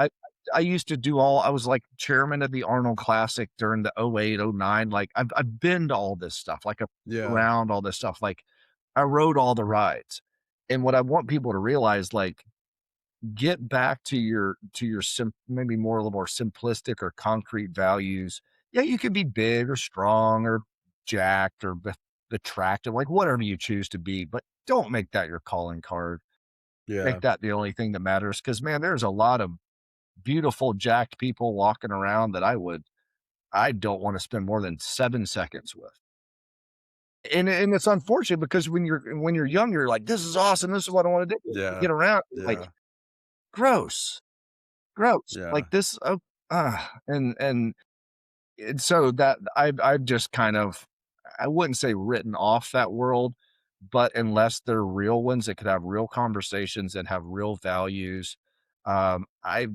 I I used to I was like chairman of the Arnold Classic during the '08, '09. Like I've been to all this stuff. Like I've been Yeah. around all this stuff. Like I rode all the rides. And what I want people to realize, like, get back to your maybe more a little more simplistic or concrete values. Yeah, you can be big or strong or jacked or attractive, like whatever you choose to be, but don't make that your calling card. Yeah. Make that the only thing that matters. Because man, there's a lot of beautiful jacked people walking around that I don't want to spend more than 7 seconds with. And it's unfortunate because when you're young, you're like, this is awesome. This is what I want to do. You Yeah. get around, you're like, Yeah. gross. Gross, Yeah. like this, and so that I've just kind of, I wouldn't say written off that world, but unless they're real ones that could have real conversations and have real values, I've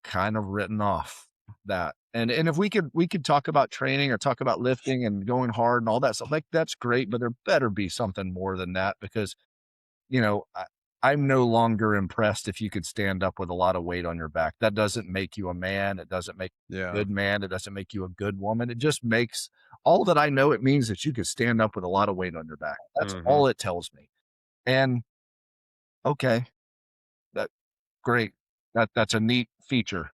kind of written off that. And if we could talk about training or talk about lifting and going hard and all that stuff, like, that's great, but there better be something more than that because you know, I'm no longer impressed if you could stand up with a lot of weight on your back. That doesn't make you a man. It doesn't make you a Yeah. good man. It doesn't make you a good woman. It just makes all that I know. It means that you could stand up with a lot of weight on your back. That's Mhm. all it tells me. And okay, that great. That's a neat feature.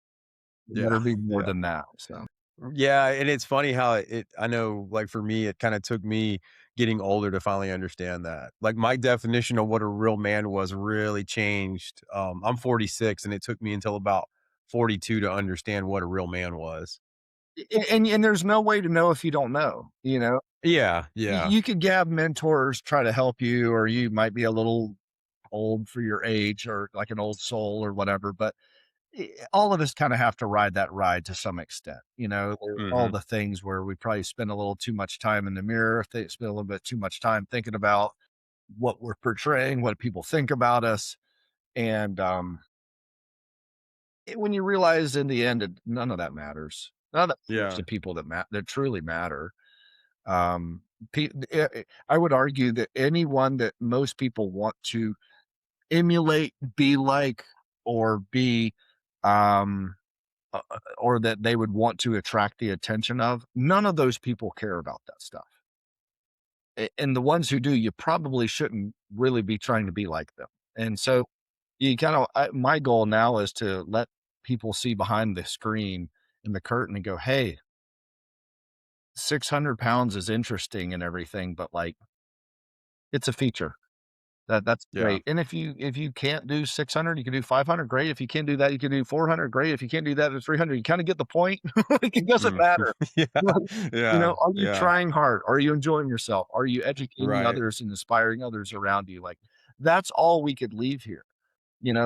It better Yeah. be more Yeah. than that. So Yeah, and it's funny how I know, like, for me, it kinda took me getting older to finally understand that. Like, my definition of what a real man was really changed. I'm 46, and it took me until about 42 to understand what a real man was. and there's no way to know if you don't know. Yeah, yeah. You could have mentors try to help you, or you might be a little old for your age or like an old soul or whatever, but all of us kind of have to ride that ride to some extent. There's all Mhm. the things where we probably spend a little too much time in the mirror, if they spend a little bit too much time thinking about what we're portraying, what people think about us. And when you realize in the end, none of that matters. None of that matters Yeah. to people that truly matter. Um, I would argue that anyone that most people want to emulate, be like, or be, um, or that they would want to attract the attention of, none of those people care about that stuff. And the ones who do, you probably shouldn't really be trying to be like them. And so you kind of, my goal now is to let people see behind the screen and the curtain and go, hey, 600 pounds is interesting and everything, but like, it's a feature. That's Yeah. great, and if you can't do 600, you can do 500, great. If you can't do that, you can do 400, great. If you can't do that, it's 300. You kinda get the point? Like, it doesn't Mm. matter. Yeah. Like, Yeah. are you Yeah. trying hard? Are you enjoying yourself? Are you educating Right. others and inspiring others around you? Like, that's all we could leave here.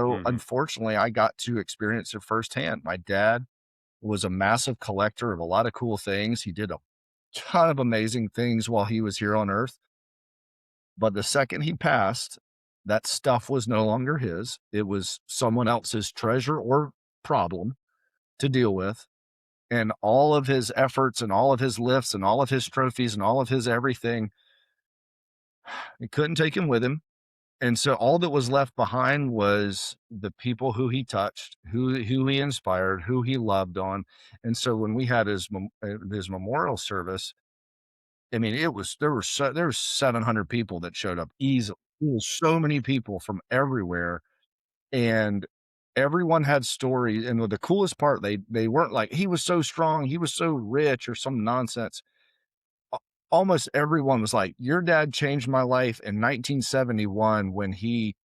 Mhm. Unfortunately, I got to experience it firsthand. My dad was a massive collector of a lot of cool things. He did a ton of amazing things while he was here on Earth. But the second he passed, that stuff was no longer his. It was someone else's treasure or problem to deal with. And all of his efforts and all of his lifts and all of his trophies and all of his everything, he couldn't take him with him. And so all that was left behind was the people who he touched, who he inspired, who he loved on. And so when we had his memorial service, I mean, there was 700 people that showed up easily. There was so many people from everywhere, and everyone had stories. And the coolest part, they weren't like, "He was so strong, he was so rich," or some nonsense. A Almost everyone was like, "Your dad changed my life in 1971 when he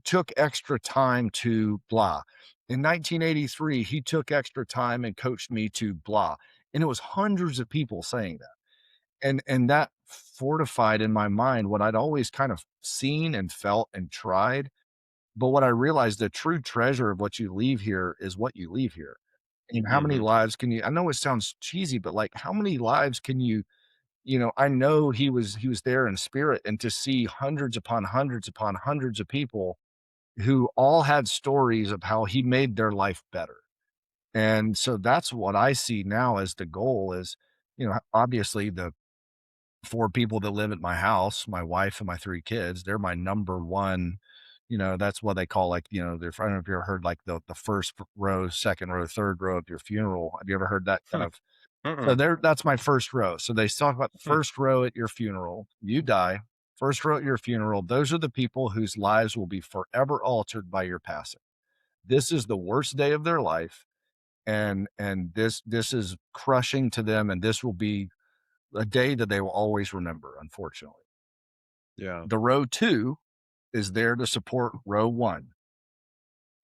took extra time to blah. In 1983, he took extra time and coached me to blah." And it was hundreds of people saying that. And that fortified in my mind what I'd always kind of seen and felt and tried. But what I realized, the true treasure of what you leave here is what you leave here. And how many Mhm. lives can you, I know it sounds cheesy, but like, how many lives can you, I know he was there in spirit, and to see hundreds upon hundreds upon hundreds of people who all had stories of how he made their life better. And so that's what I see now as the goal is, obviously the 4 people that live at my house, my wife and my 3 kids, they're my number one, That's what they call, like, I don't know if you ever heard, like, the first row, second row, third row of your funeral. Have you ever heard that kind Hmm. of so Mm-mm. that's my first row. So they talk about the Hmm. first row at your funeral. You die, first row at your funeral. Those are the people whose lives will be forever altered by your passing. This is the worst day of their life, and this is crushing to them, and this will be a day that they will always remember, unfortunately. Yeah. The row 2 is there to support row 1,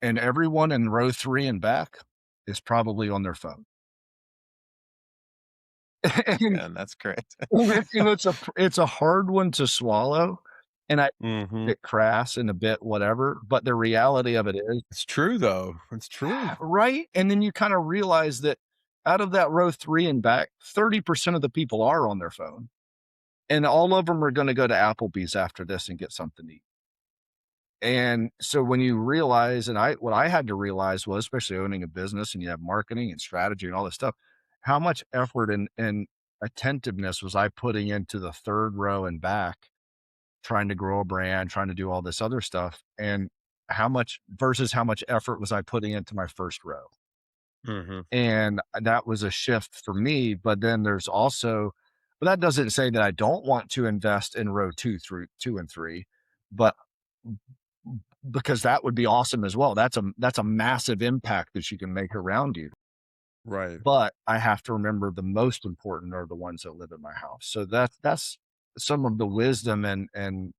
and everyone in row 3 and back is probably on their phone. And Man, that's great. it's a hard one to swallow, and I Mhm. bit crass and a bit whatever, but the reality of it is It's true, though. It's true. right? And then you kinda realize that out of that row 3 and back, 30% of the people are on their phone, and all of them are gonna go to Applebee's after this and get something to eat. And so when you realize what I had to realize was, especially owning a business and you have marketing and strategy and all this stuff, how much effort and attentiveness was I putting into the 3rd row and back, trying to grow a brand, trying to do all this other stuff, and how much versus how much effort was I putting into my 1st row. Mhm. And that was a shift for me, but then there's also but that doesn't say that I don't want to invest in row 2 through 2 and 3, but because that would be awesome as well. That's a massive impact that you can make around you. Right. But I have to remember the most important are the ones that live in my house. So that's some of the wisdom and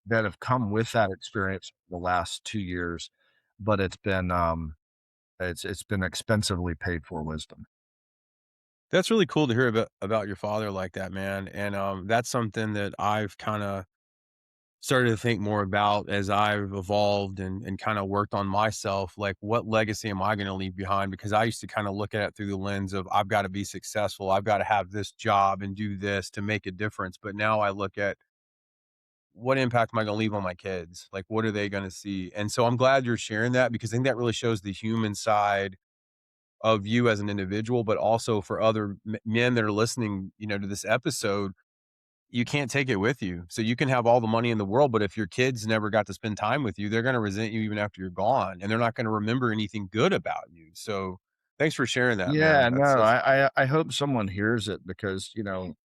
that have come with that experience the last 2 years, but it's been expensively paid for wisdom. That's really cool to hear about your father like that, man, and, that's something that I've kinda started to think more about as I've evolved and kinda worked on myself, like, what legacy am I gonna leave behind? Because I used to kinda look at it through the lens of, "I've gotta be successful, I've gotta have this job and do this to make a difference," but now I look at, "What impact am I gonna leave on my kids? Like, what are they gonna see?" And so I'm glad you're sharing that because I think that really shows the human side of you as an individual, but also for other men that are listening, to this episode, you can't take it with you. So you can have all the money in the world, but if your kids never got to spend time with you, they're going to resent you even after you're gone, and they're not going to remember anything good about you. So thanks for sharing that, man. Yeah, no, That's I hope someone hears it because,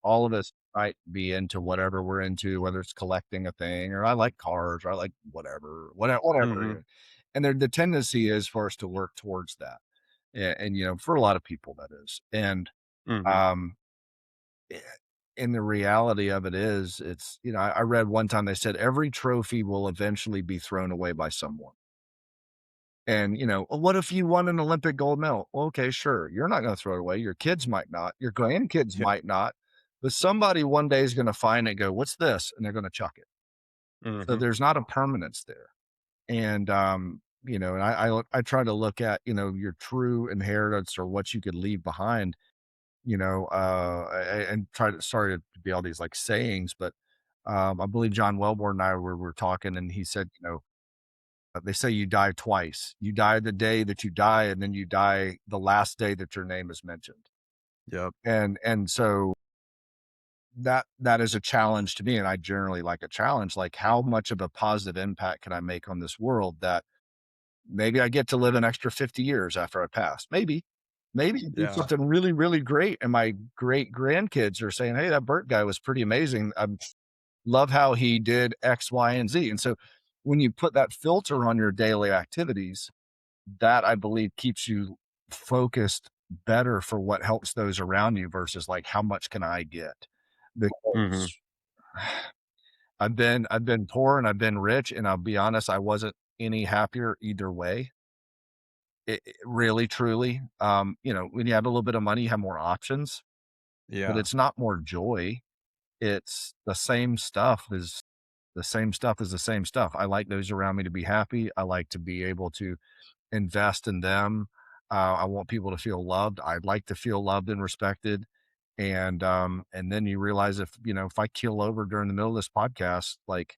all of us might be into whatever we're into, whether it's collecting a thing or I like cars or I like Mhm, whatever. And the tendency is for us to work towards that. And for a lot of people that is. And mhm. um eh, and the reality of it is I read one time they said every trophy will eventually be thrown away by someone. And, "Well, what if you won an Olympic gold medal?" Well, okay, sure. You're not gonna throw it away. Your kids might not. Your grandkids Yeah. might not. But somebody one day is gonna find it and go, "What's this?" And they're gonna chuck it. So Mhm. there's not a permanence there. And, and I try to look at, your true inheritance or what you could leave behind, and try to sorry to be all these, like, sayings, but, I believe John Welborn and I were talking, and he said, they say you die twice. You die the day that you die, and then you die the last day that your name is mentioned. Yep. And so that is a challenge to me, and I generally like a challenge, like, how much of a positive impact can I make on this world that maybe I get to live an extra 50 years after I pass? Maybe. Maybe do Yeah. something really, really great, and my great grandkids are saying, "Hey, that Bert guy was pretty amazing. I love how he did X, Y, and Z." And so when you put that filter on your daily activities, that I believe keeps you focused better for what helps those around you versus like how much can I get? Mhm. Because I've been poor and I've been rich, and I'll be honest, I wasn't any happier either way. It really, truly. When you have a little bit of money, you have more options, but Yeah. it's not more joy. It's the same stuff is the same stuff. I like those around me to be happy. I like to be able to invest in them. I want people to feel loved. I'd like to feel loved and respected. And then you realize if I keel over during the middle of this podcast, like,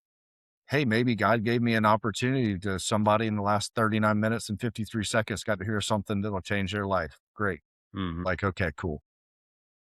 hey, maybe God gave me an opportunity to somebody in the last 39 minutes and 53 seconds got to hear something that'll change their life. Great. Mhm. Like, okay, cool.